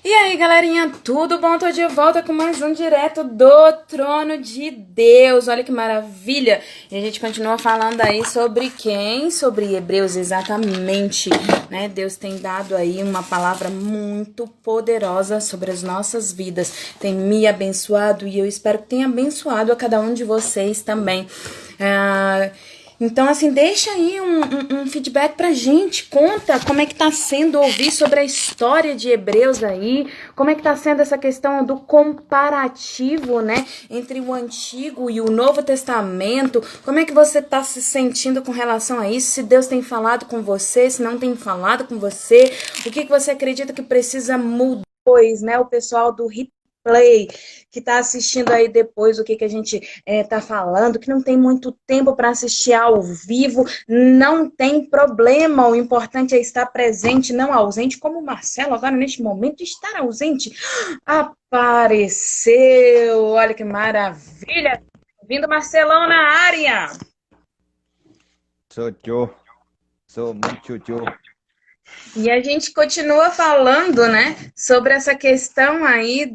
E aí, galerinha, tudo bom? Tô de volta com mais um direto do Trono de Deus. Olha que maravilha! E a gente continua falando aí sobre quem? Sobre Hebreus, exatamente, né? Deus tem dado aí uma palavra muito poderosa sobre as nossas vidas. Tem me abençoado e eu espero que tenha abençoado a cada um de vocês também. Então, assim, deixa aí um feedback pra gente. Conta como é que tá sendo ouvir sobre a história de Hebreus aí. Como é que tá sendo essa questão do comparativo, né? Entre o Antigo e o Novo Testamento. Como é que você tá se sentindo com relação a isso? Se Deus tem falado com você, se não tem falado com você. O que você acredita que precisa mudar? Pois, né? O pessoal do replay que está assistindo aí depois o que a gente está falando, que não tem muito tempo para assistir ao vivo, não tem problema, o importante é estar presente, não ausente, como o Marcelo agora neste momento estar ausente. Apareceu, olha que maravilha, vindo Marcelão na área. Sou yo, sou muito yo. E a gente continua falando, né, sobre essa questão aí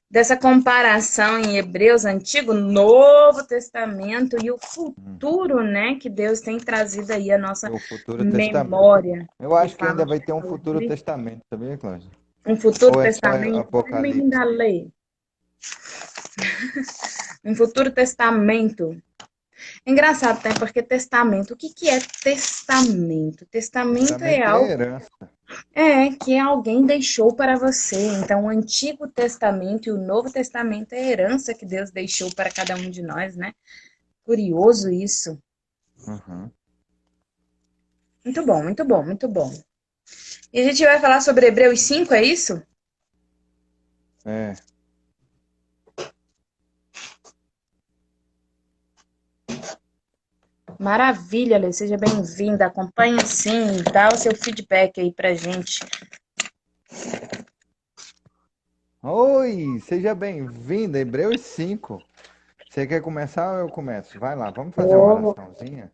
dessa comparação em Hebreus, Antigo, Novo Testamento e o futuro, né, que Deus tem trazido aí a nossa O futuro testamento. memória, Eu que acho que fala ainda vai ter um futuro sobre testamento, sabia, Cláudia? um futuro Ou é só testamento, bem-vindo Apocalipse? à lei, um futuro testamento. Engraçado, né, porque testamento, o que é testamento? Testamento é Testamento é algo herança. que alguém deixou para você. Então, o Antigo Testamento e o Novo Testamento é a herança que Deus deixou para cada um de nós, né? Curioso isso. Uhum. Muito bom, muito bom, muito bom. E a gente vai falar sobre Hebreus 5, é isso? É. Maravilha, Lê. Seja bem-vinda. Acompanhe sim, dá o seu feedback aí pra gente. Oi, seja bem-vindo, Hebreus 5. Você quer começar ou eu começo? Vai lá, vamos fazer uma Oh, oraçãozinha?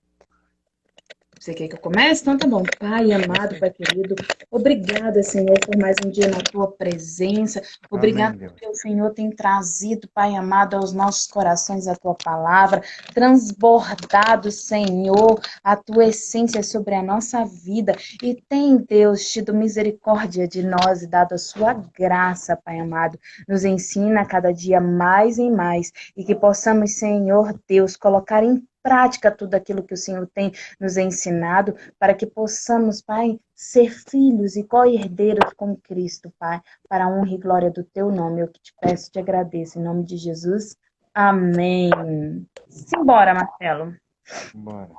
você quer que eu comece? Então tá bom. Pai amado, Pai querido, obrigada, Senhor, por mais um dia na tua presença. Obrigada Amém, Deus. porque o Senhor tem trazido, Pai amado, aos nossos corações a tua palavra, transbordado, Senhor, a tua essência sobre a nossa vida. E tem, Deus, tido misericórdia de nós e dado a sua graça, Pai amado. Nos ensina a cada dia mais e mais e que possamos, Senhor Deus, colocar em prática tudo aquilo que o Senhor tem nos ensinado, para que possamos, Pai, ser filhos e co-herdeiros com Cristo, Pai, para a honra e glória do Teu nome. Eu que te peço, te agradeço, em nome de Jesus. Amém. Simbora, Marcelo. Bora.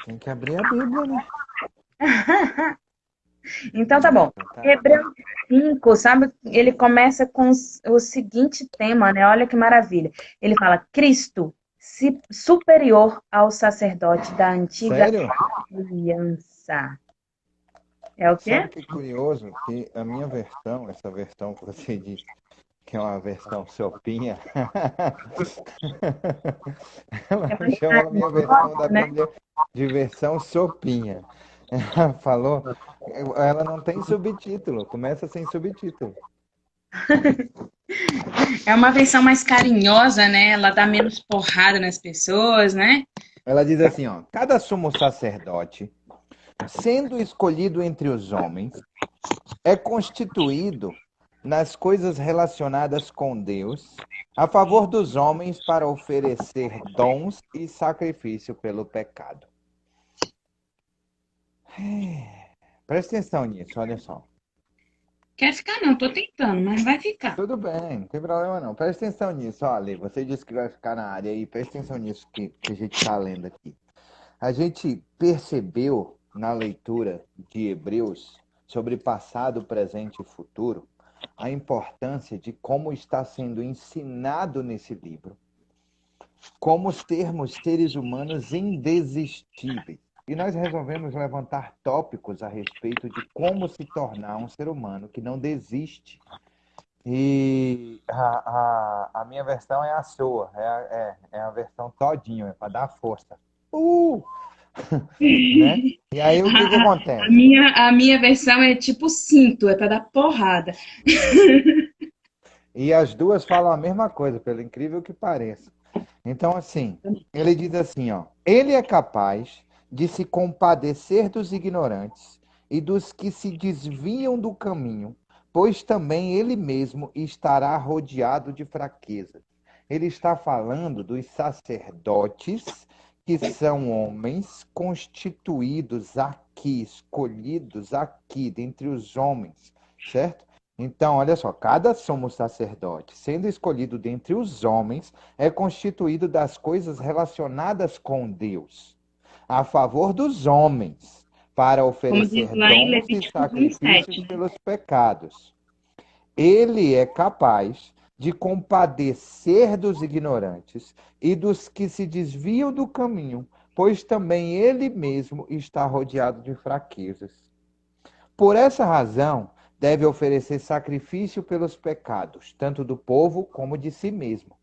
Tem que abrir a Bíblia, né? Então tá bom. Então tá aqui. Hebreus 5, sabe? Ele começa com o seguinte tema, né? Olha que maravilha. Ele fala: Cristo superior ao sacerdote da antiga Sério? aliança. É o Sabe quê? que curioso? Que a minha versão, essa versão que você disse, que é uma versão sopinha. Ela É me mais chamou a minha versão da carinhosa, né? Bíblia de versão sopinha. Ela falou, ela não tem subtítulo, começa sem subtítulo. É uma versão mais carinhosa, né? Ela dá menos porrada nas pessoas, né? Ela diz assim, ó, cada sumo sacerdote, sendo escolhido entre os homens, é constituído nas coisas relacionadas com Deus, a favor dos homens para oferecer dons e sacrifício pelo pecado. Presta atenção nisso, olha só. Quer ficar não, tô tentando, mas vai ficar. Tudo bem, não tem problema não. Presta atenção nisso, olha, você disse que vai ficar na área aí, presta atenção nisso que a gente está lendo aqui. A gente percebeu na leitura de Hebreus sobre passado, presente e futuro a importância de como está sendo ensinado nesse livro, como termos seres humanos indesistíveis. E nós resolvemos levantar tópicos a respeito de como se tornar um ser humano que não desiste. E a minha versão é a sua, é a versão todinho, é para dar força. Uh! né? E aí o que que A acontece? minha versão é tipo cinto, é para dar porrada. E as duas falam a mesma coisa, pelo incrível que pareça. Então, assim, ele diz assim, ó, ele é capaz de se compadecer dos ignorantes e dos que se desviam do caminho, pois também ele mesmo estará rodeado de fraqueza. Ele está falando dos sacerdotes, que são homens constituídos aqui, escolhidos aqui, dentre os homens, certo? Então, olha só, cada sumo sacerdote, sendo escolhido dentre os homens, é constituído das coisas relacionadas com Deus, a favor dos homens, para Como diz oferecer lá em dons e Levíticos 1:7, sacrifícios né? pelos pecados. Ele é capaz de compadecer dos ignorantes e dos que se desviam do caminho, pois também ele mesmo está rodeado de fraquezas. Por essa razão, deve oferecer sacrifício pelos pecados, tanto do povo como de si mesmo.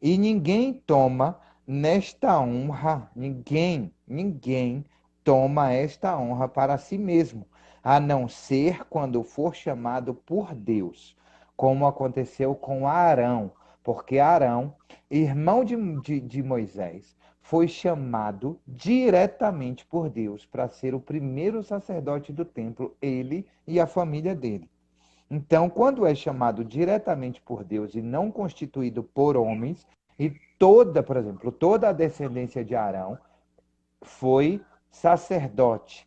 E ninguém toma nesta honra, ninguém toma esta honra para si mesmo, a não ser quando for chamado por Deus, como aconteceu com Arão, porque Arão, irmão de Moisés, foi chamado diretamente por Deus para ser o primeiro sacerdote do templo, ele e a família dele. Então, quando é chamado diretamente por Deus e não constituído por homens, e toda, por exemplo, toda a descendência de Arão foi sacerdote,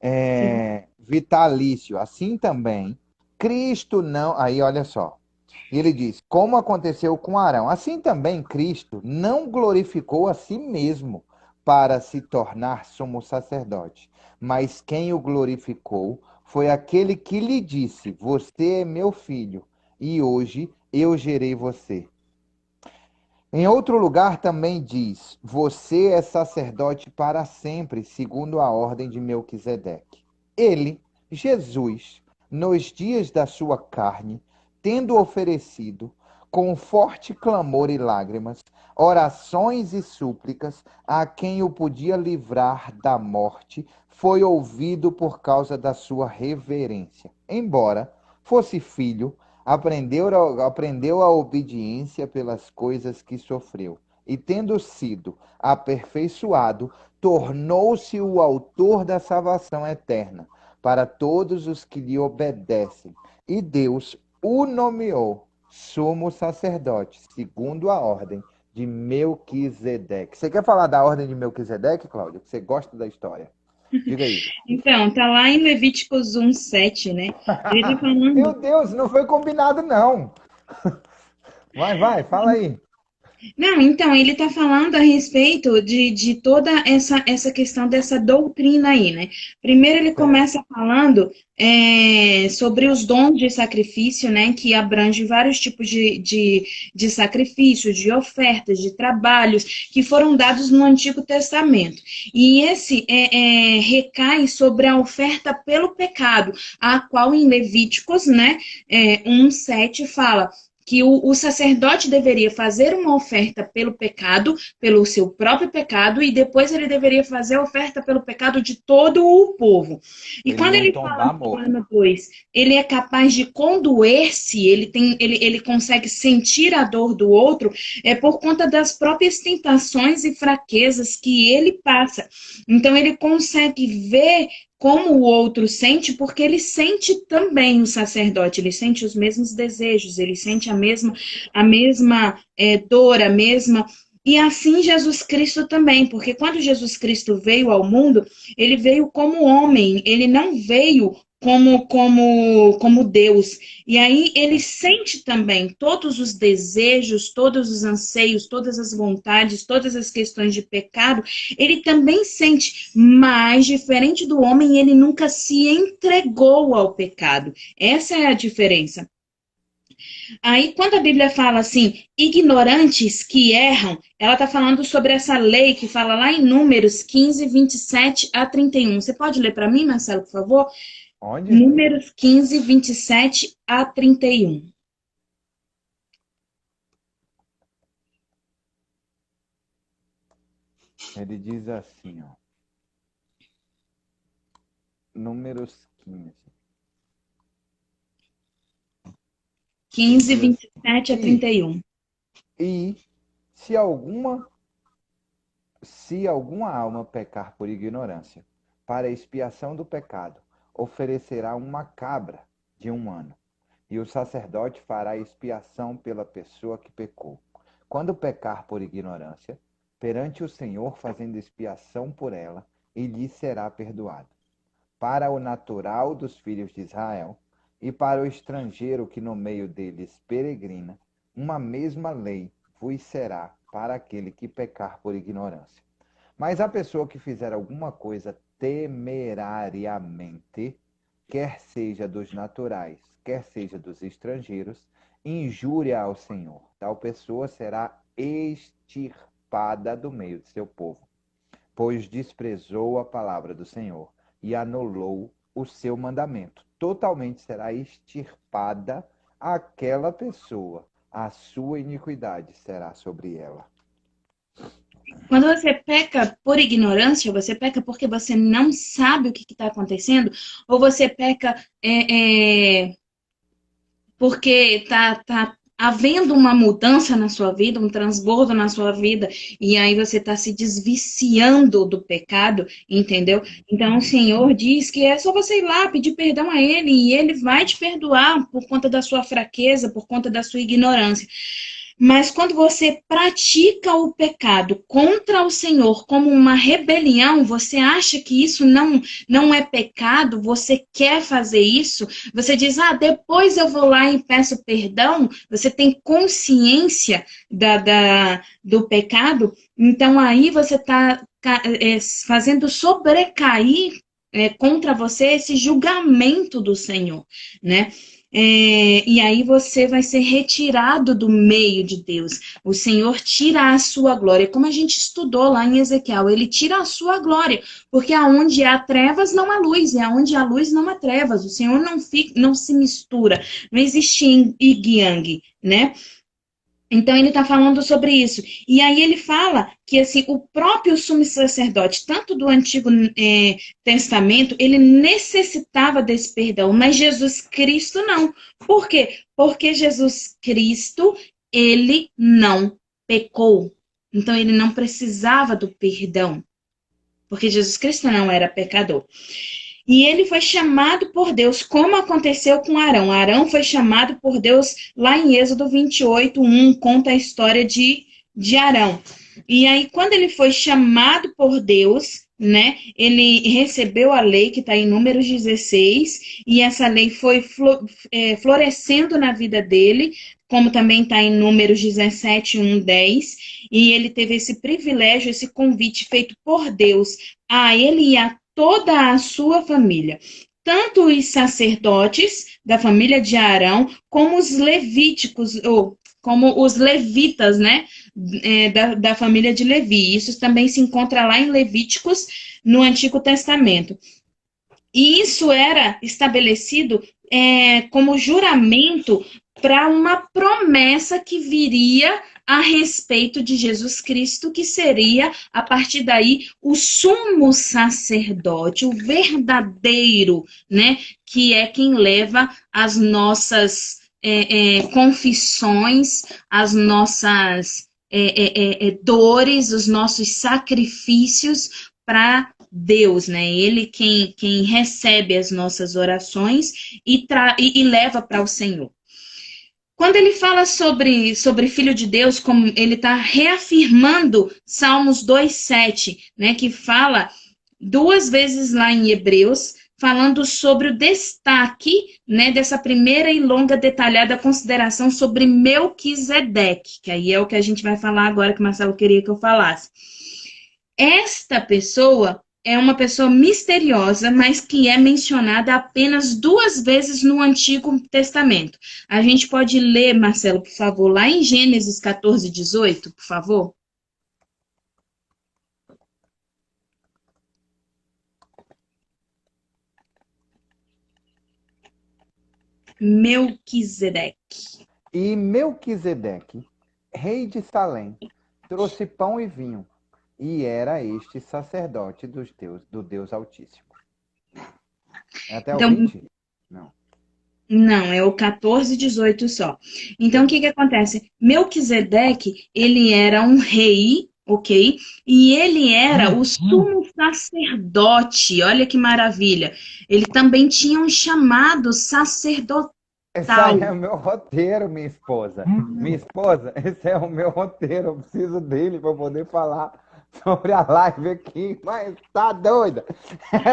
Sim. vitalício. Assim também, Cristo não. Aí, olha só. Ele diz: como aconteceu com Arão, assim também Cristo não glorificou a si mesmo para se tornar sumo sacerdote, mas quem o glorificou foi aquele que lhe disse: você é meu filho, e hoje eu gerei você. Em outro lugar também diz: você é sacerdote para sempre, segundo a ordem de Melquisedeque. Ele, Jesus, nos dias da sua carne, tendo oferecido, com forte clamor e lágrimas, orações e súplicas a quem o podia livrar da morte, foi ouvido por causa da sua reverência. Embora fosse filho, aprendeu a obediência pelas coisas que sofreu. E tendo sido aperfeiçoado, tornou-se o autor da salvação eterna para todos os que lhe obedecem. E Deus o nomeou sumo sacerdote, segundo a ordem de Melquisedeque. Você quer falar da ordem de Melquisedeque, Cláudia? Você gosta da história? Diga aí. Então, tá lá em Levíticos 1:7, né? Ele tá falando. Meu Deus, não foi combinado, não. Vai, fala aí. Não, então, ele está falando a respeito de toda essa questão dessa doutrina aí, né? Primeiro ele Certo. começa falando sobre os dons de sacrifício, né? Que abrange vários tipos de sacrifícios, de ofertas, de trabalhos que foram dados no Antigo Testamento. E esse recai sobre a oferta pelo pecado, a qual em Levíticos, né, 1:7 fala que o sacerdote deveria fazer uma oferta pelo pecado, pelo seu próprio pecado, e depois ele deveria fazer a oferta pelo pecado de todo o povo. E Eles quando iam ele fala tombar aqui lá morto. no 2, ele é capaz de condoer-se, ele consegue sentir a dor do outro, é por conta das próprias tentações e fraquezas que ele passa. Então ele consegue ver como o outro sente, porque ele sente também o sacerdote, ele sente os mesmos desejos, ele sente a mesma dor, a mesma. E assim Jesus Cristo também, porque quando Jesus Cristo veio ao mundo, ele veio como homem, ele não veio como Deus. E aí ele sente também todos os desejos, todos os anseios, todas as vontades, todas as questões de pecado, ele também sente, mas diferente do homem, ele nunca se entregou ao pecado. Essa é a diferença. Aí, quando a Bíblia fala assim, ignorantes que erram, ela está falando sobre essa lei que fala lá em Números 15, 27 a 31. Você pode ler para mim, Marcelo, por favor? Onde? Números 15, 27 a 31. Ele diz assim, ó. Números 15. 15, 27 a E, 31. e se alguma alma pecar por ignorância, para expiação do pecado, oferecerá uma cabra de 1 ano, e o sacerdote fará expiação pela pessoa que pecou. Quando pecar por ignorância, perante o Senhor fazendo expiação por ela, e lhe será perdoado. Para o natural dos filhos de Israel e para o estrangeiro que no meio deles peregrina, uma mesma lei vos será para aquele que pecar por ignorância. Mas a pessoa que fizer alguma coisa temerariamente, quer seja dos naturais, quer seja dos estrangeiros, injúria ao Senhor. Tal pessoa será extirpada do meio de seu povo, pois desprezou a palavra do Senhor e anulou o seu mandamento. Totalmente será extirpada aquela pessoa, a sua iniquidade será sobre ela. Quando você peca por ignorância, você peca porque você não sabe o que está acontecendo, ou você peca porque tá havendo uma mudança na sua vida, um transbordo na sua vida, e aí você está se desviciando do pecado, entendeu? Então o Senhor diz que é só você ir lá pedir perdão a Ele, e Ele vai te perdoar por conta da sua fraqueza, por conta da sua ignorância. Mas quando você pratica o pecado contra o Senhor como uma rebelião, você acha que isso não é pecado, você quer fazer isso, você diz, depois eu vou lá e peço perdão, você tem consciência do pecado, então aí você está fazendo sobrecair contra você esse julgamento do Senhor, né? E aí você vai ser retirado do meio de Deus. O Senhor tira a sua glória. Como a gente estudou lá em Ezequiel, ele tira a sua glória. Porque aonde há trevas não há luz, e aonde há luz não há trevas. O Senhor não se mistura. Não existe yin e yang, né? Então ele está falando sobre isso. E aí ele fala que assim, o próprio sumo sacerdote, tanto do Antigo Testamento, ele necessitava desse perdão, mas Jesus Cristo não. Por quê? Porque Jesus Cristo, ele não pecou. Então ele não precisava do perdão, porque Jesus Cristo não era pecador. E ele foi chamado por Deus, como aconteceu com Arão. Arão foi chamado por Deus lá em Êxodo 28:1, conta a história de Arão. E aí, quando ele foi chamado por Deus, né, ele recebeu a lei que está em Números 16, e essa lei foi florescendo na vida dele, como também está em Números 17:1, 10, e ele teve esse privilégio, esse convite feito por Deus a ele e a toda a sua família, tanto os sacerdotes da família de Arão, como os levíticos, ou como os levitas, né, da família de Levi. Isso também se encontra lá em Levíticos, no Antigo Testamento. E isso era estabelecido como juramento para uma promessa que viria a respeito de Jesus Cristo, que seria, a partir daí, o sumo sacerdote, o verdadeiro, né? Que é quem leva as nossas confissões, as nossas dores, os nossos sacrifícios para Deus, né? Ele quem recebe as nossas orações e leva para o Senhor. Quando ele fala sobre Filho de Deus, como ele está reafirmando Salmos 2:7, né, que fala 2 vezes lá em Hebreus, falando sobre o destaque, né, dessa primeira e longa detalhada consideração sobre Melquisedeque, que aí é o que a gente vai falar agora, que o Marcelo queria que eu falasse. Esta pessoa é uma pessoa misteriosa, mas que é mencionada apenas 2 vezes no Antigo Testamento. A gente pode ler, Marcelo, por favor, lá em Gênesis 14:18, por favor? Melquisedeque. E Melquisedeque, rei de Salém, trouxe pão e vinho. e era este sacerdote do Deus Altíssimo. É até o Então, 20? Não. não, é o 14, 18 só. Então, o que que acontece? Melquisedeque, ele era um rei, ok? E ele era o sumo sacerdote. Olha que maravilha. Ele também tinha um chamado sacerdotal. Esse aí é o meu roteiro, minha esposa. Minha esposa, esse é o meu roteiro. Eu preciso dele para poder falar sobre a live aqui. Mas tá doida?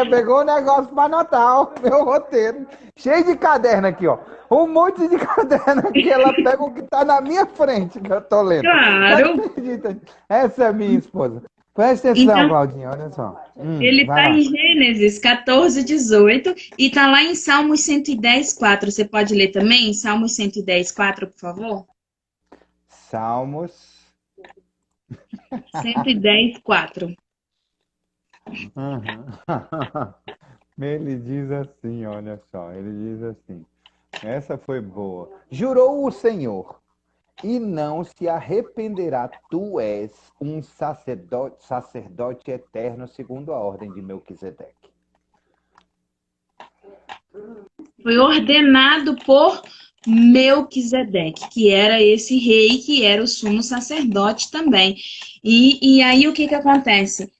Pegou o negócio para anotar o meu roteiro. Cheio de caderno aqui, ó. Um monte de caderno aqui. Ela pega o que tá na minha frente que eu tô lendo. Você Claro. acredita? Essa é a minha esposa. Presta atenção, Então, Claudinha, olha só. ele Vai está lá. em Gênesis 14, 18 e está lá em Salmos 110, 4. Você pode ler também? Salmos 110, 4, por favor? Salmos. 110, 4. Uhum. Ele diz assim, olha só, ele diz assim. Essa foi boa. Jurou o Senhor, e não se arrependerá. Tu és um sacerdote eterno segundo a ordem de Melquisedeque. Foi ordenado por Melquisedeque, que era esse rei, que era o sumo sacerdote também. E aí o que que acontece?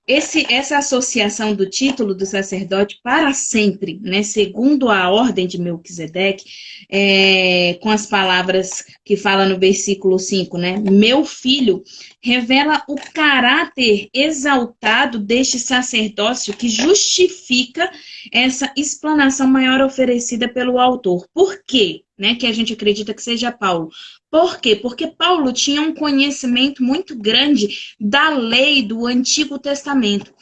Essa associação do título do sacerdote para sempre, né, segundo a ordem de Melquisedeque, com as palavras que fala no versículo 5, né, meu filho, revela o caráter exaltado deste sacerdócio que justifica essa explanação maior oferecida pelo autor. Por quê? Né, que a gente acredita que seja Paulo. Por quê? Porque Paulo tinha um conhecimento muito grande da lei do Antigo Testamento.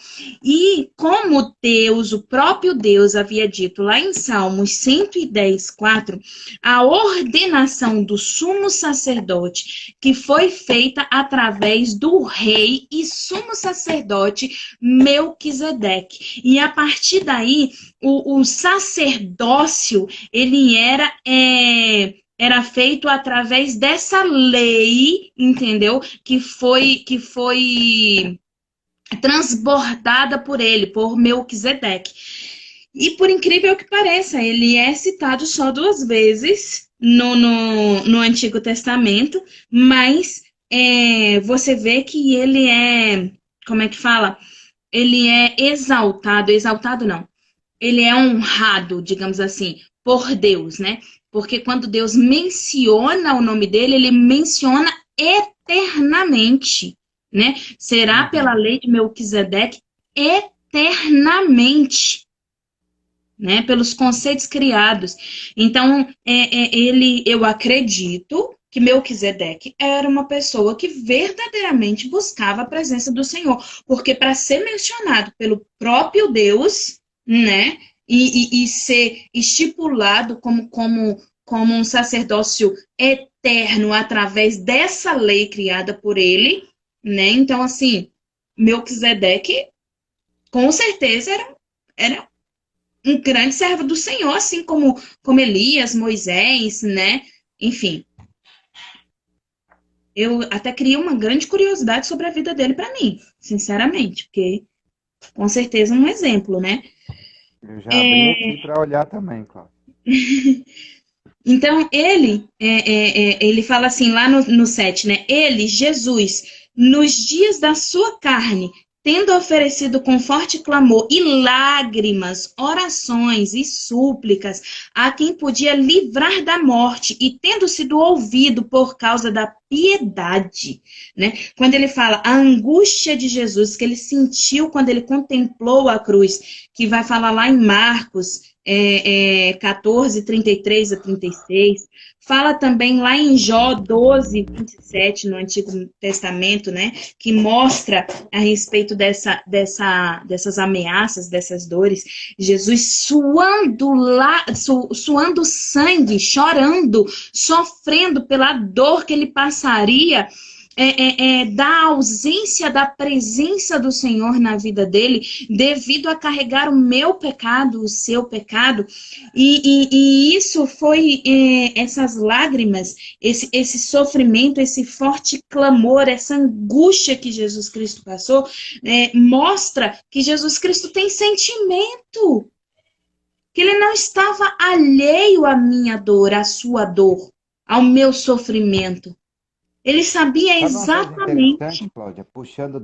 E como Deus, o próprio Deus, havia dito lá em Salmos 110, 4, a ordenação do sumo sacerdote que foi feita através do rei e sumo sacerdote Melquisedeque. E a partir daí, o sacerdócio, ele era feito através dessa lei, entendeu? Que foi transbordada por ele, por Melquisedeque. E por incrível que pareça, ele é citado só 2 vezes no Antigo Testamento, mas você vê que ele é, como é que fala? Ele é exaltado não, ele é honrado, digamos assim, por Deus, né? Porque quando Deus menciona o nome dele, ele menciona eternamente, né? Será pela lei de Melquisedeque eternamente, né? Pelos conceitos criados. Então, eu acredito que Melquisedeque era uma pessoa que verdadeiramente buscava a presença do Senhor, porque para ser mencionado pelo próprio Deus, né? E ser estipulado como um sacerdócio eterno através dessa lei criada por ele, né? Então, assim, Melquisedeque, com certeza, era um grande servo do Senhor, assim como Elias, Moisés, né? Enfim, eu até criei uma grande curiosidade sobre a vida dele para mim, sinceramente, porque com certeza um exemplo, né? Eu já abri aqui para olhar também, Cláudio. Então, ele fala assim, lá no 7, né? Ele, Jesus, nos dias da sua carne, tendo oferecido com forte clamor e lágrimas, orações e súplicas a quem podia livrar da morte e tendo sido ouvido por causa da piedade, né? Quando ele fala a angústia de Jesus que ele sentiu quando ele contemplou a cruz, que vai falar lá em Marcos 14, 33 a 36, fala também lá em Jó 12, 27, no Antigo Testamento, né, que mostra a respeito dessas ameaças, dessas dores, Jesus suando sangue, chorando, sofrendo pela dor que ele passaria da ausência da presença do Senhor na vida dele, devido a carregar o meu pecado, o seu pecado, e isso foi essas lágrimas, esse sofrimento, esse forte clamor, essa angústia que Jesus Cristo passou, mostra que Jesus Cristo tem sentimento, que ele não estava alheio à minha dor, à sua dor, ao meu sofrimento. Ele sabia Sabe uma coisa interessante, exatamente. Cláudia? Puxando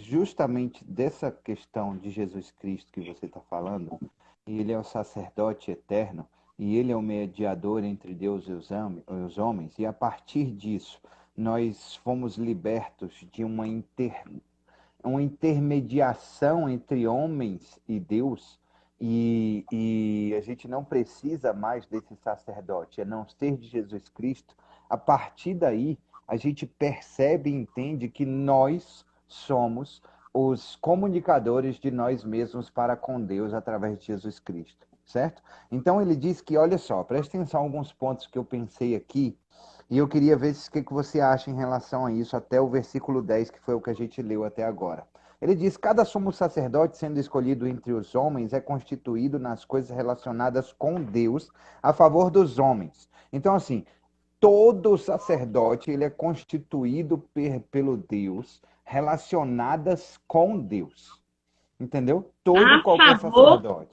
justamente dessa questão de Jesus Cristo que você está falando, e ele é o sacerdote eterno, e ele é o mediador entre Deus e os homens, e a partir disso nós fomos libertos de uma intermediação entre homens e Deus, e a gente não precisa mais desse sacerdote, a não ser de Jesus Cristo. A partir daí, a gente percebe e entende que nós somos os comunicadores de nós mesmos para com Deus através de Jesus Cristo, certo? Então ele diz que, olha só, presta atenção a alguns pontos que eu pensei aqui, e eu queria ver o que você acha em relação a isso, até o versículo 10, que foi o que a gente leu até agora. Ele diz: cada sumo sacerdote, sendo escolhido entre os homens, é constituído nas coisas relacionadas com Deus, a favor dos homens. Então, assim, todo sacerdote ele é constituído pelo Deus, relacionadas com Deus. Entendeu? Todo e A qualquer favor sacerdote.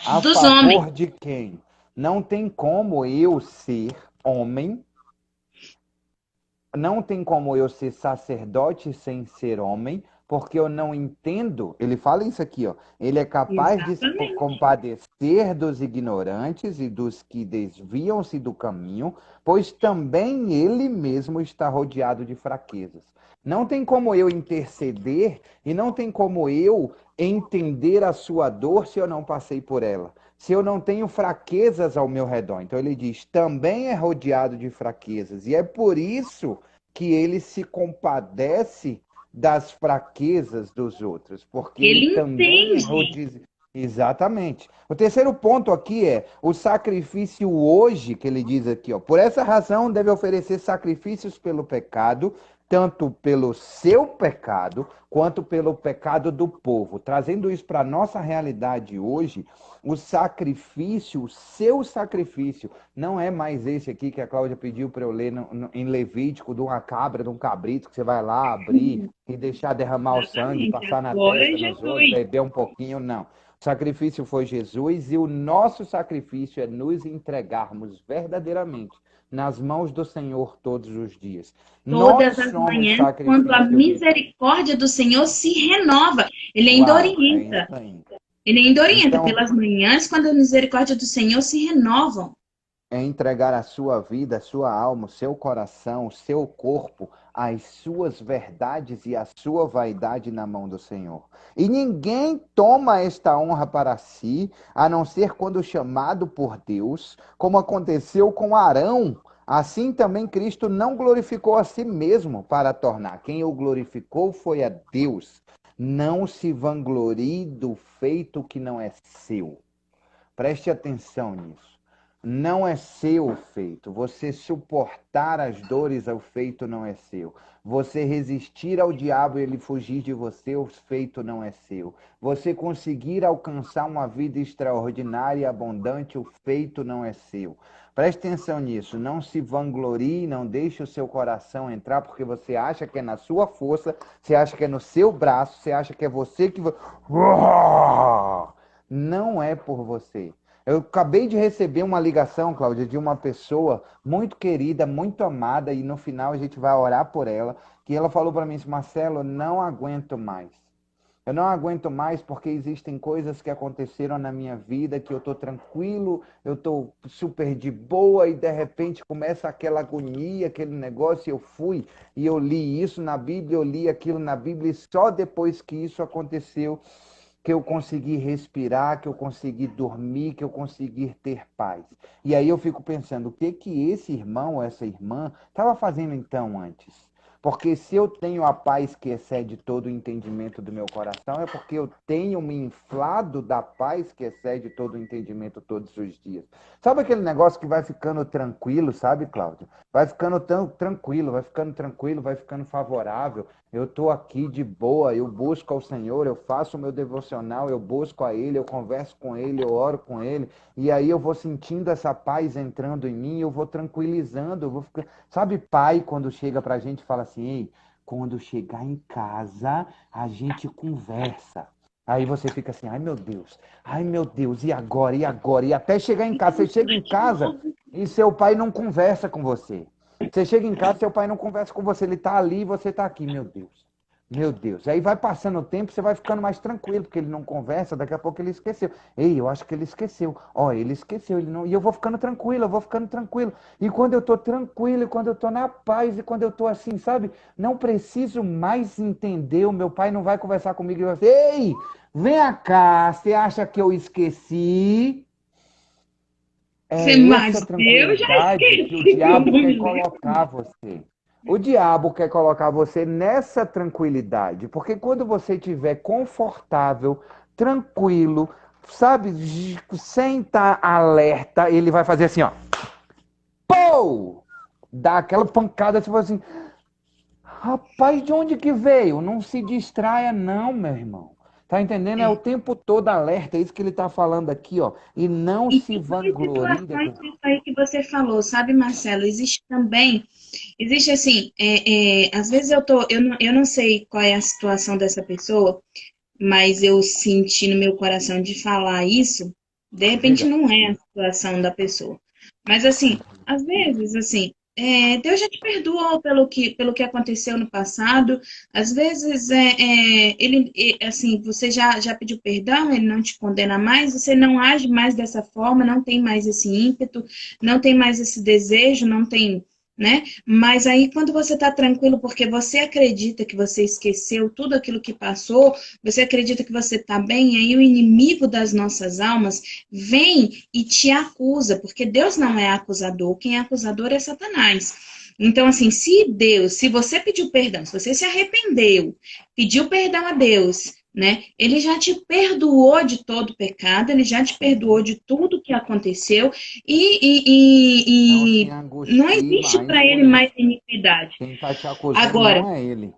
A dos homens. favor de quem? Não tem como eu ser homem, não tem como eu ser sacerdote sem ser homem, porque eu não entendo. Ele fala isso aqui, ó. Ele é capaz de se Exatamente. compadecer dos ignorantes e dos que desviam-se do caminho, pois também ele mesmo está rodeado de fraquezas. Não tem como eu interceder e não tem como eu entender a sua dor se eu não passei por ela. Se eu não tenho fraquezas ao meu redor. Então ele diz: também é rodeado de fraquezas. E é por isso que ele se compadece das fraquezas dos outros, porque ele Ele também é entende. rodeado. Exatamente. O terceiro ponto aqui é o sacrifício hoje, que ele diz aqui, ó. Por essa razão deve oferecer sacrifícios pelo pecado, tanto pelo seu pecado quanto pelo pecado do povo. Trazendo isso para a nossa realidade hoje, o sacrifício, o seu sacrifício, não é mais esse aqui que a Cláudia pediu para eu ler em Levítico, de uma cabra, de um cabrito, que você vai lá abrir e deixar derramar o sangue, Exatamente. passar na Agora é testa, nos olhos, Jesus. beber um pouquinho, não. O sacrifício foi Jesus e o nosso sacrifício é nos entregarmos verdadeiramente nas mãos do Senhor todos os dias. Nós Todas as somos manhãs, quando a sacrifício vivo. misericórdia do Senhor se renova. Ele ainda Uau, é isso orienta. aí. Ele ainda orienta. Então, Pelas manhãs, quando a misericórdia do Senhor se renovam. é entregar a sua vida, a sua alma, o seu coração, o seu corpo, as suas verdades e a sua vaidade na mão do Senhor. E ninguém toma esta honra para si, a não ser quando chamado por Deus, como aconteceu com Arão. Assim também Cristo não glorificou a si mesmo para tornar. Quem o glorificou foi a Deus. Não se vanglorie do feito que não é seu. Preste atenção nisso. Não é seu o feito. Você suportar as dores ao feito não é seu. Você resistir ao diabo e ele fugir de você, o feito não é seu. Você conseguir alcançar uma vida extraordinária e abundante, o feito não é seu. Preste atenção nisso. Não se vanglorie, não deixe o seu coração entrar, porque você acha que é na sua força, você acha que é no seu braço, você acha que é você que... Não é por você. Eu acabei de receber uma ligação, Cláudia, de uma pessoa muito querida, muito amada, e no final a gente vai orar por ela, que ela falou para mim assim: Marcelo, eu não aguento mais. Eu não aguento mais porque existem coisas que aconteceram na minha vida que eu estou tranquilo, eu estou super de boa e de repente começa aquela agonia, aquele negócio. E eu fui e eu li isso na Bíblia, eu li aquilo na Bíblia e só depois que isso aconteceu que eu consegui respirar, que eu consegui dormir, que eu consegui ter paz. E aí eu fico pensando, o que que esse irmão ou essa irmã estava fazendo então antes? Porque se eu tenho a paz que excede todo o entendimento do meu coração, é porque eu tenho me inflado da paz que excede todo o entendimento todos os dias. Sabe aquele negócio que vai ficando tranquilo, sabe, Cláudio? vai ficando tão tranquilo, vai ficando tranquilo, vai ficando favorável. Eu estou aqui de boa, eu busco ao Senhor, eu faço o meu devocional, eu busco a Ele, eu converso com Ele, eu oro com Ele, e aí eu vou sentindo essa paz entrando em mim, eu vou tranquilizando, eu vou ficando... Sabe, pai, quando chega pra gente e fala assim, ei, quando chegar em casa, a gente conversa. Aí você fica assim, ai meu Deus, e agora, e agora? E até chegar em casa, você chega em casa e seu pai não conversa com você. Você chega em casa, seu pai não conversa com você, ele tá ali e você tá aqui, meu Deus. Meu Deus. Aí vai passando o tempo, você vai ficando mais tranquilo, porque ele não conversa, daqui a pouco ele esqueceu. Ei, eu acho que ele esqueceu. Ó, ele esqueceu, ele não. E eu vou ficando tranquilo, eu vou ficando tranquilo. E quando eu tô tranquilo, e quando eu tô na paz, e quando eu tô assim, sabe? Não preciso mais entender, o meu pai não vai conversar comigo e vai dizer, ei, vem cá, você acha que eu esqueci? É Mas essa eu já tranquilidade que o esqueci diabo como quer mulher. colocar você. O diabo quer colocar você nessa tranquilidade, porque quando você estiver confortável, tranquilo, sabe, sem estar alerta, ele vai fazer assim, ó. Pou! Dá aquela pancada, tipo assim, rapaz, de onde que veio? Não se distraia não, meu irmão. Tá entendendo? É o tempo todo alerta, é isso que ele tá falando aqui, ó. E não E se tem várias vanglorie situações disso aí que você falou, sabe, Marcelo? Existe assim, às vezes eu não sei qual é a situação dessa pessoa, mas eu senti no meu coração de falar isso, de repente Diga. não é a situação da pessoa. Mas assim, às vezes, assim, Deus já te perdoou pelo que aconteceu no passado. Às vezes, assim, você já pediu perdão, ele não te condena mais, você não age mais dessa forma, não tem mais esse ímpeto, não tem mais esse desejo, não tem, né? Mas aí, quando você está tranquilo, porque você acredita que você esqueceu tudo aquilo que passou, você acredita que você está bem, aí o inimigo das nossas almas vem e te acusa, porque Deus não é acusador, quem é acusador é Satanás. Então, assim, se você pediu perdão, se você se arrependeu, pediu perdão a Deus, né? Ele já te perdoou de todo pecado, ele já te perdoou de tudo que aconteceu e, e, Não e, se e não angustie existe mais para com ele mais isso. iniquidade. Quem está te acusando Agora, não é ele.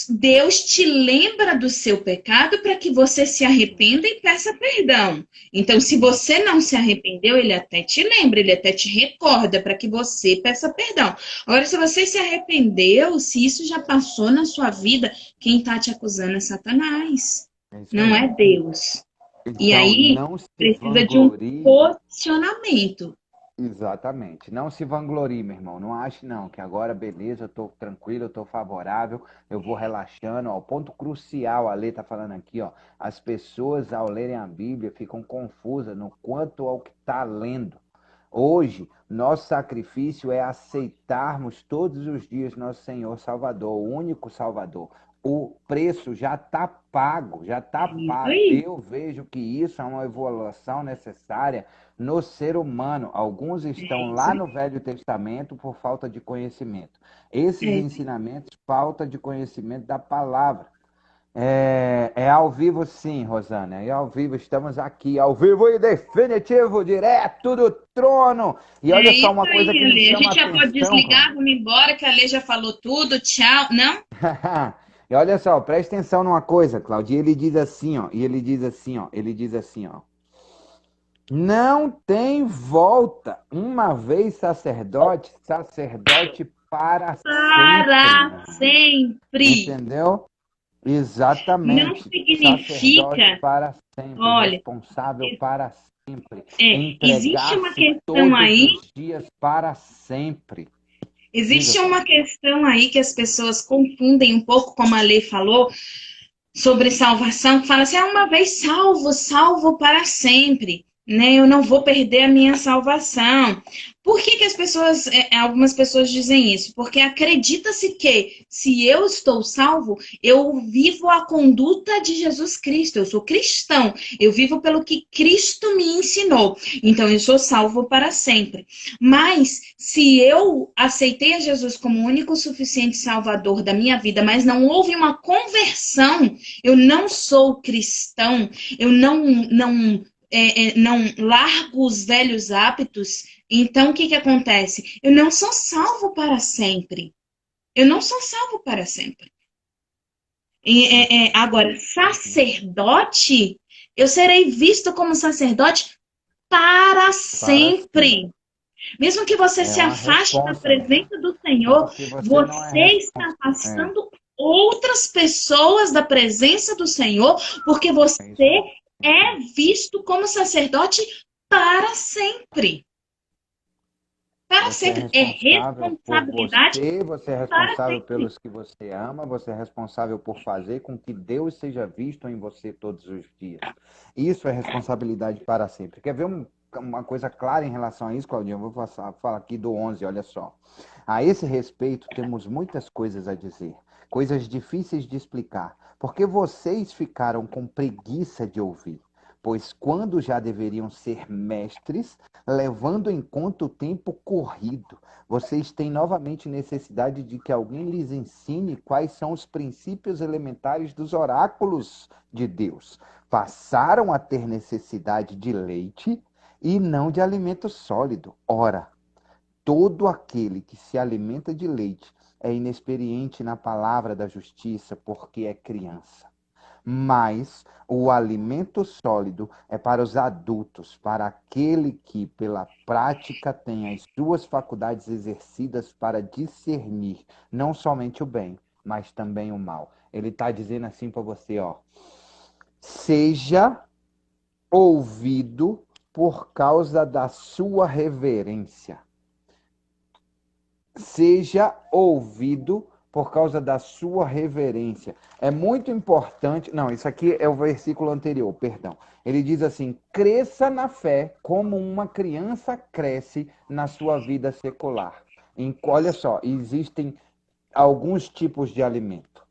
Deus te lembra do seu pecado para que você se arrependa e peça perdão. Então, se você não se arrependeu, ele até te lembra, ele até te recorda para que você peça perdão. Agora, se você se arrependeu, se isso já passou na sua vida, quem está te acusando é Satanás, É isso não aí. é Deus. E Então, aí, não se precisa de um vanglorie. posicionamento. Exatamente. Não se vanglorie, meu irmão. Não ache, não, que agora, beleza, eu tô tranquilo, eu tô favorável, eu vou relaxando. Ó, o ponto crucial, a lei tá falando aqui, ó. As pessoas, ao lerem a Bíblia, ficam confusas no quanto ao que tá lendo. Hoje, nosso sacrifício é aceitarmos todos os dias nosso Senhor Salvador, o único Salvador. O preço já está pago, já está Isso pago. aí. Eu vejo que isso é uma evolução necessária no ser humano. Alguns estão Isso lá aí. no Velho Testamento por falta de conhecimento. Esses É. ensinamentos, falta de conhecimento da palavra. É ao vivo, sim, Rosana. É ao vivo, estamos aqui, ao vivo e definitivo, direto do trono. E É olha só isso uma coisa aí, que me Ale. A chama a gente já pode atenção, desligar, Cláudio. vamos embora, que a Ale já falou tudo. Tchau. Não? E olha só, presta atenção numa coisa, Cláudio. E ele diz assim, ó. E ele diz assim, ó. Ele diz assim, ó. Não tem volta. Uma vez sacerdote, sacerdote para sempre, Para meu irmão. sempre. Entendeu? Não Exatamente. Sacerdote significa, para sempre, olha, responsável para sempre, existe uma entregar-se questão todos aí, os dias para sempre. Diga, existe uma Cláudio. questão aí que as pessoas confundem um pouco, como a Lei falou, sobre salvação, que fala assim, uma vez salvo, salvo para sempre, né? Eu não vou perder a minha salvação. Por que as pessoas, algumas pessoas dizem isso? Porque acredita-se que se eu estou salvo, eu vivo a conduta de Jesus Cristo, eu sou cristão, eu vivo pelo que Cristo me ensinou, então eu sou salvo para sempre. Mas se eu aceitei a Jesus como o único suficiente salvador da minha vida, mas não houve uma conversão, eu não sou cristão, eu não não largo os velhos hábitos, então o que que acontece? Eu não sou salvo para sempre. Eu não sou salvo para sempre. Agora, sacerdote, eu serei visto como sacerdote para Para sempre. sempre. Mesmo que você É se uma afaste da responsa. presença do É Senhor, porque você não é você está É, afastando outras pessoas da presença do Senhor, porque você é isso aí. Isso é aí. visto como sacerdote para sempre. Para Você é sempre. É responsável por responsabilidade você é para responsável sempre. pelos que você ama, você é responsável por fazer com que Deus seja visto em você todos os dias. Isso é responsabilidade para sempre. Quer ver uma coisa clara em relação a isso, Claudinho? Eu vou falar aqui do 11, olha só. A esse respeito, temos muitas coisas a dizer, coisas difíceis de explicar, porque vocês ficaram com preguiça de ouvir. Pois quando já deveriam ser mestres, levando em conta o tempo corrido, vocês têm novamente necessidade de que alguém lhes ensine quais são os princípios elementares dos oráculos de Deus. Passaram a ter necessidade de leite e não de alimento sólido. Ora, todo aquele que se alimenta de leite é inexperiente na palavra da justiça, porque é criança. Mas o alimento sólido é para os adultos, para aquele que, pela prática, tem as suas faculdades exercidas para discernir não somente o bem, mas também o mal. Ele está dizendo assim para você, ó. Seja ouvido por causa da sua reverência. Seja ouvido por causa da sua reverência. É muito importante. Não, isso aqui é o versículo anterior, perdão. Ele diz assim: cresça na fé como uma criança cresce na sua vida secular. Olha só, existem alguns tipos de alimento.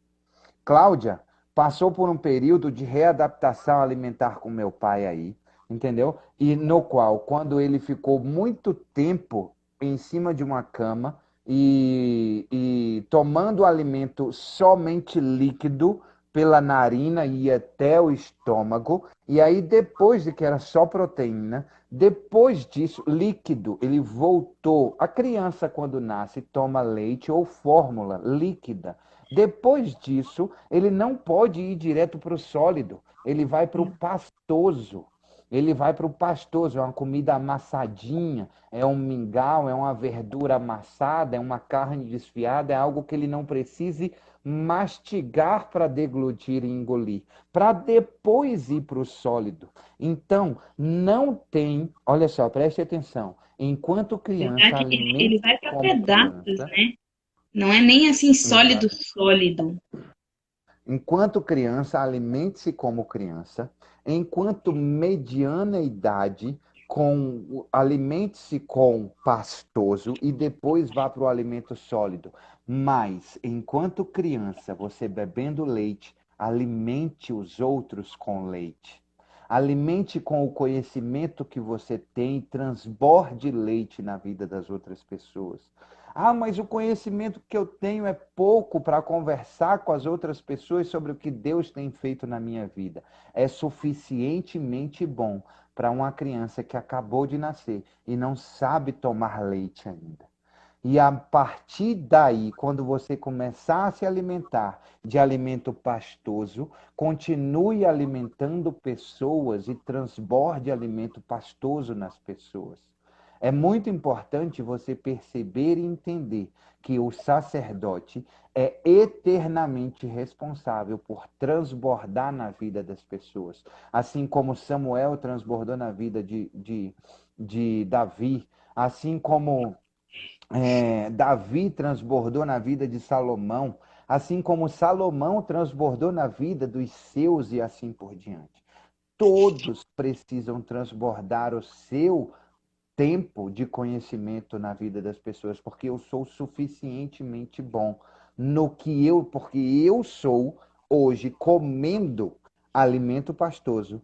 Cláudia passou por um período de readaptação alimentar com meu pai aí, entendeu? E no qual, quando ele ficou muito tempo em cima de uma cama e tomando alimento somente líquido pela narina e até o estômago, e aí depois de que era só proteína, depois disso, líquido, ele voltou. A criança, quando nasce, toma leite ou fórmula líquida. Depois disso, ele não pode ir direto para o sólido, ele vai para o pastoso. Ele vai para o pastoso, é uma comida amassadinha, é um mingau, é uma verdura amassada, é uma carne desfiada, é algo que ele não precise mastigar para deglutir e engolir, para depois ir para o sólido. Então, não tem, olha só, preste atenção, enquanto Na criança, verdade, ele alimente-se vai para como pedaços, criança. né? Não é nem assim sólido, Exato. sólido. Enquanto criança, alimente-se como criança. Enquanto mediana idade, alimente-se com pastoso e depois vá para o alimento sólido. Mas, enquanto criança, você bebendo leite, alimente os outros com leite. Alimente com o conhecimento que você tem, transborde leite na vida das outras pessoas. Ah, mas o conhecimento que eu tenho é pouco para conversar com as outras pessoas sobre o que Deus tem feito na minha vida. É suficientemente bom para uma criança que acabou de nascer e não sabe tomar leite ainda. E a partir daí, quando você começar a se alimentar de alimento pastoso, continue alimentando pessoas e transborde alimento pastoso nas pessoas. É muito importante você perceber e entender que o sacerdote é eternamente responsável por transbordar na vida das pessoas. Assim como Samuel transbordou na vida de Davi, assim como Davi transbordou na vida de Salomão, assim como Salomão transbordou na vida dos seus e assim por diante. Todos precisam transbordar o seu tempo de conhecimento na vida das pessoas, porque eu sou suficientemente bom no que porque eu sou hoje comendo alimento pastoso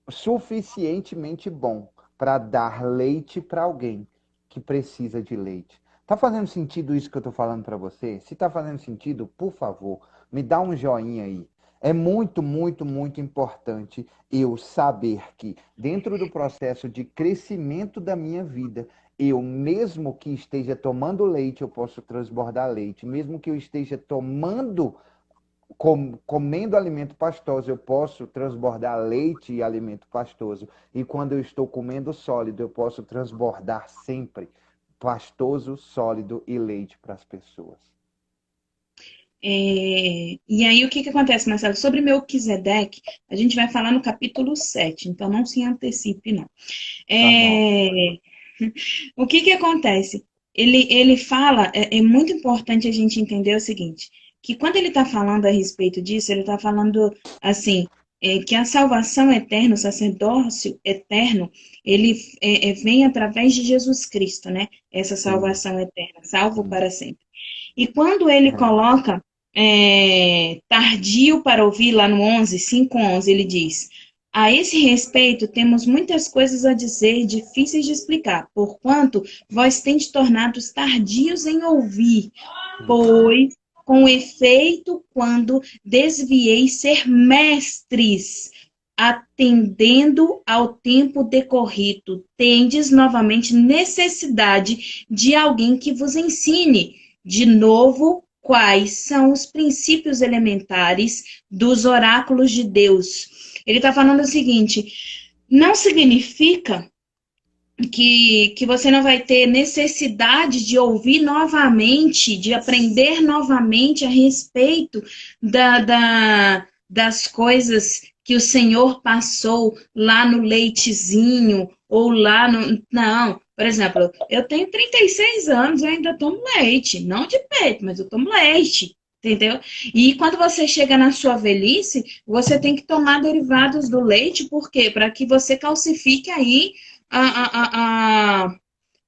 suficientemente bom para dar leite para alguém que precisa de leite. Tá fazendo sentido isso que eu tô falando para você? Se tá fazendo sentido, por favor, me dá um joinha aí. É muito, muito, muito importante eu saber que, dentro do processo de crescimento da minha vida, eu, mesmo que esteja tomando leite, eu posso transbordar leite. Mesmo que eu esteja comendo alimento pastoso, eu posso transbordar leite e alimento pastoso. E quando eu estou comendo sólido, eu posso transbordar sempre pastoso, sólido e leite para as pessoas. E aí, o que que acontece, Marcelo? Sobre Melquisedeque, a gente vai falar no capítulo 7, então não se antecipe, não. Tá bom. É, o que que acontece? Ele fala, é muito importante a gente entender o seguinte, que quando ele está falando a respeito disso, ele está falando assim, que a salvação eterna, o sacerdócio eterno, ele vem através de Jesus Cristo, né? Essa Sim. salvação eterna, salvo Sim. para sempre. E quando ele coloca tardio para ouvir, lá no 11, 5:11, ele diz: a esse respeito, temos muitas coisas a dizer, difíceis de explicar, porquanto vós tendes tornados tardios em ouvir, pois, com efeito, quando desvieis ser mestres, atendendo ao tempo decorrido, tendes novamente necessidade de alguém que vos ensine de novo quais são os princípios elementares dos oráculos de Deus. Ele está falando o seguinte: não significa que você não vai ter necessidade de ouvir novamente, de aprender novamente a respeito das coisas que o Senhor passou lá no leitezinho, ou lá no. Não, por exemplo, eu tenho 36 anos e ainda tomo leite, não de peito, mas eu tomo leite. Entendeu? E quando você chega na sua velhice, você tem que tomar derivados do leite, por quê? Para que você calcifique aí a, a, a,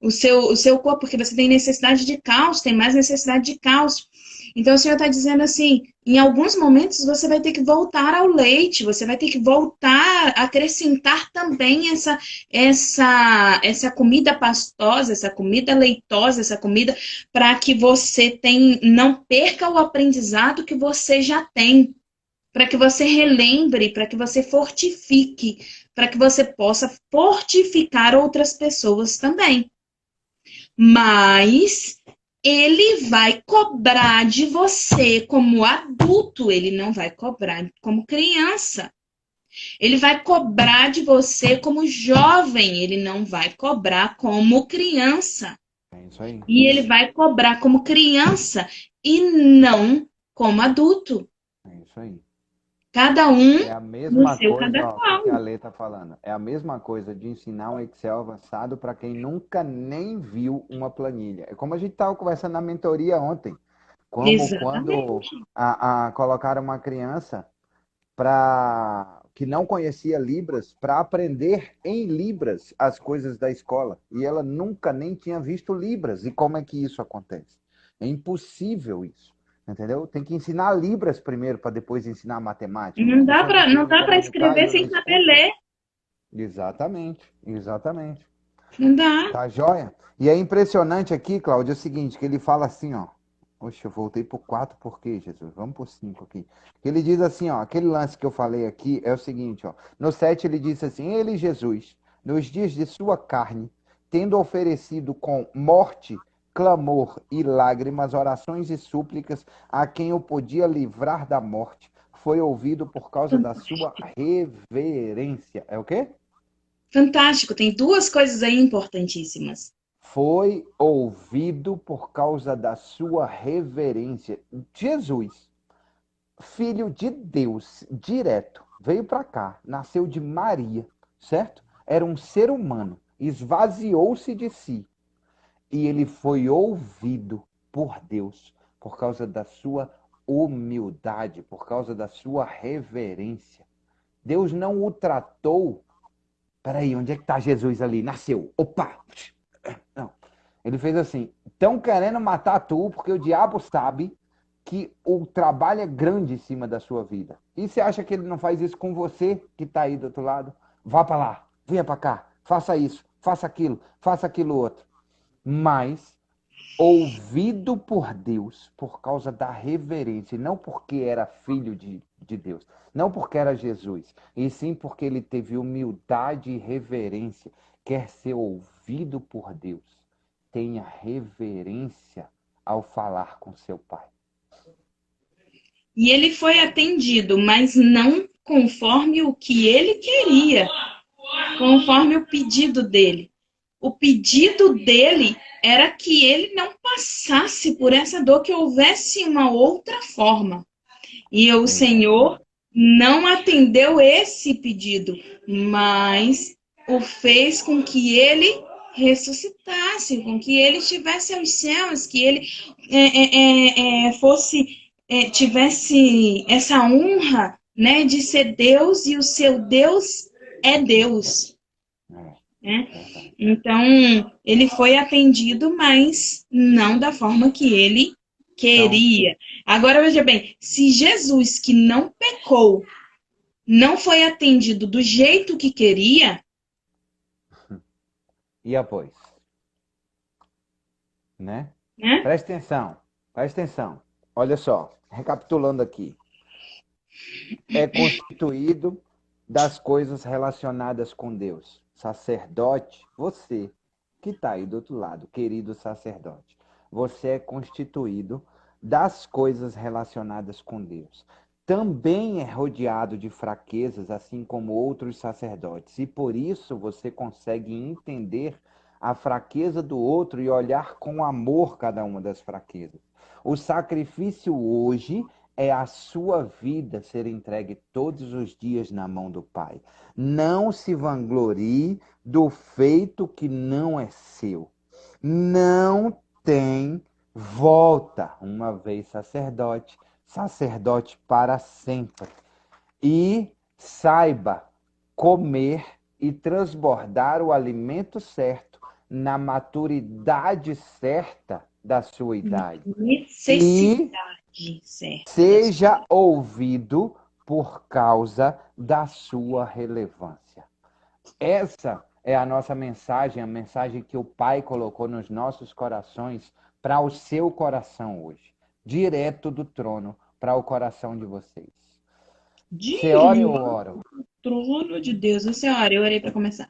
o seu corpo, porque você tem necessidade de cálcio, tem mais necessidade de cálcio. Então, o Senhor está dizendo assim, em alguns momentos você vai ter que voltar ao leite, você vai ter que voltar, acrescentar também essa comida pastosa, essa comida leitosa, essa comida, para que você não perca o aprendizado que você já tem, para que você relembre, para que você fortifique, para que você possa fortificar outras pessoas também. Mas ele vai cobrar de você como adulto, ele não vai cobrar como criança. Ele vai cobrar de você como jovem, ele não vai cobrar como criança. É isso aí. E ele vai cobrar como criança e não como adulto. É isso aí. Cada um É a no mesma seu coisa, cada ó, que qual. a Lê tá falando. É a mesma coisa de ensinar um Excel avançado para quem nunca nem viu uma planilha. É como a gente estava conversando na mentoria ontem. Como quando Exatamente. colocaram uma criança que não conhecia Libras para aprender em Libras as coisas da escola. E ela nunca nem tinha visto Libras. E como é que isso acontece? É impossível isso. Entendeu? Tem que ensinar Libras primeiro para depois ensinar matemática. Não E dá quando o para não filho dá para comunicar, escrever ele não sem saber escuta. ler. Exatamente, exatamente. Não dá. Tá joia? E é impressionante aqui, Cláudio, é o seguinte, que ele fala assim, ó. Oxe, eu voltei pro 4 por quê, Jesus? Vamos pro 5 aqui. Que ele diz assim, ó, aquele lance que eu falei aqui é o seguinte, ó. No 7 ele diz assim, ele, Jesus, nos dias de sua carne, tendo oferecido com morte, clamor e lágrimas, orações e súplicas a quem o podia livrar da morte, foi ouvido por causa da sua reverência. É o quê? Fantástico. Tem duas coisas aí importantíssimas. Foi ouvido por causa da sua reverência. Jesus, filho de Deus, direto, veio para cá, nasceu de Maria, certo? Era um ser humano, esvaziou-se de si e ele foi ouvido por Deus por causa da sua humildade, por causa da sua reverência. Deus não o tratou. Peraí, onde é que está Jesus ali? Nasceu. Opa! Não. Ele fez assim: estão querendo matar tu, porque o diabo sabe que o trabalho é grande em cima da sua vida. E você acha que ele não faz isso com você, que está aí do outro lado? Vá para lá, venha para cá, faça isso, faça aquilo outro. Mas ouvido por Deus por causa da reverência, e não porque era filho de Deus, não porque era Jesus, e sim porque ele teve humildade e reverência. Quer ser ouvido por Deus, tenha reverência ao falar com seu Pai. E ele foi atendido, mas não conforme o que ele queria, conforme o pedido dele. O pedido dele era que ele não passasse por essa dor, que houvesse uma outra forma. E o Senhor não atendeu esse pedido, mas o fez com que ele ressuscitasse, com que ele estivesse aos céus, que ele tivesse essa honra, né, de ser Deus, e o seu Deus é Deus. Né? Então, ele foi atendido, mas não da forma que ele queria. Agora, veja bem, se Jesus, que não pecou, não foi atendido do jeito que queria... E após? Né? Né? Presta atenção. Olha só, recapitulando aqui. É constituído das coisas relacionadas com Deus. Sacerdote, você que está aí do outro lado, querido sacerdote, você é constituído das coisas relacionadas com Deus. Também é rodeado de fraquezas, assim como outros sacerdotes, e por isso você consegue entender a fraqueza do outro e olhar com amor cada uma das fraquezas. O sacrifício hoje é a sua vida ser entregue todos os dias na mão do Pai. Não se vanglorie do feito que não é seu. Não tem volta. Uma vez sacerdote, sacerdote para sempre. E saiba comer e transbordar o alimento certo na maturidade certa da sua idade. Necessidade certa. Seja ouvido por causa da sua relevância. Essa é a nossa mensagem, a mensagem que o Pai colocou nos nossos corações para o seu coração hoje, direto do trono para o coração de vocês. Você ora, eu oro. Trono de Deus, você ora, eu orei para começar.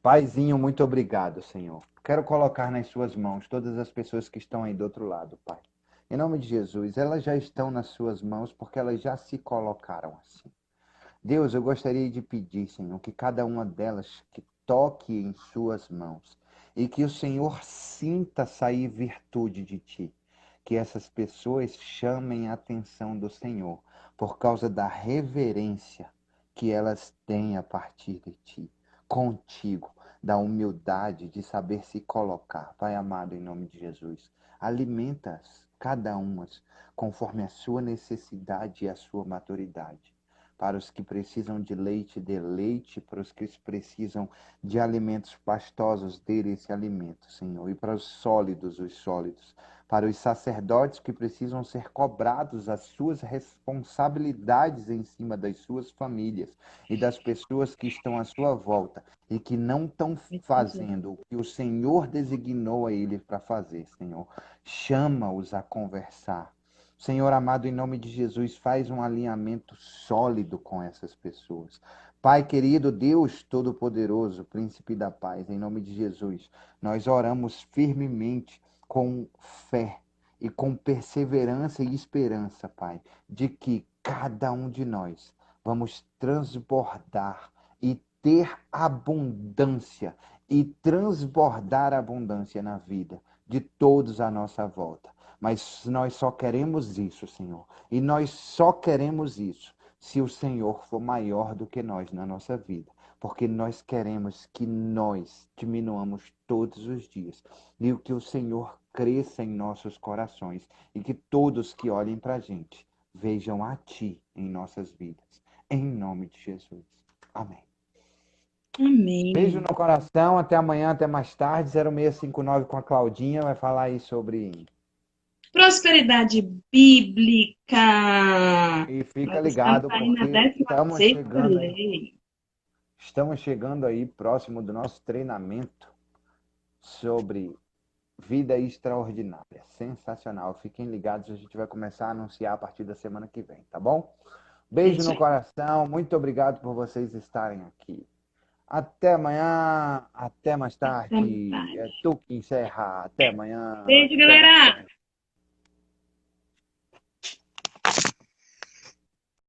Paizinho, muito obrigado, Senhor. Quero colocar nas suas mãos todas as pessoas que estão aí do outro lado, Pai. Em nome de Jesus, elas já estão nas suas mãos porque elas já se colocaram assim. Deus, eu gostaria de pedir, Senhor, que cada uma delas que toque em suas mãos e que o Senhor sinta sair virtude de ti. Que essas pessoas chamem a atenção do Senhor por causa da reverência que elas têm a partir de ti, contigo, da humildade de saber se colocar. Pai amado, em nome de Jesus, alimenta-as, cada uma, conforme a sua necessidade e a sua maturidade. Para os que precisam de leite, dê leite. Para os que precisam de alimentos pastosos, dê esse alimento, Senhor. E para os sólidos. Para os sacerdotes que precisam ser cobrados as suas responsabilidades em cima das suas famílias e das pessoas que estão à sua volta e que não estão fazendo o que o Senhor designou a eles para fazer, Senhor. Chama-os a conversar. Senhor amado, em nome de Jesus, faz um alinhamento sólido com essas pessoas. Pai querido, Deus Todo-Poderoso, Príncipe da Paz, em nome de Jesus, nós oramos firmemente com fé e com perseverança e esperança, Pai, de que cada um de nós vamos transbordar e ter abundância e transbordar abundância na vida de todos à nossa volta. Mas nós só queremos isso, Senhor. E nós só queremos isso se o Senhor for maior do que nós na nossa vida. Porque nós queremos que nós diminuamos todos os dias. E que o Senhor cresça em nossos corações. E que todos que olhem para a gente vejam a Ti em nossas vidas. Em nome de Jesus. Amém. Amém. Beijo no coração. Até amanhã, até mais tarde. 0659 com a Claudinha. Vai falar aí sobre... prosperidade bíblica. E fica ligado, porque estamos chegando aí próximo do nosso treinamento sobre Vida Extraordinária. Sensacional. Fiquem ligados, a gente vai começar a anunciar a partir da semana que vem, tá bom? Beijo isso no aí. coração, muito obrigado por vocês estarem aqui. Até amanhã, até mais Até tarde. mais. É tu que encerra. Até amanhã. Beijo, Até mais galera! tarde.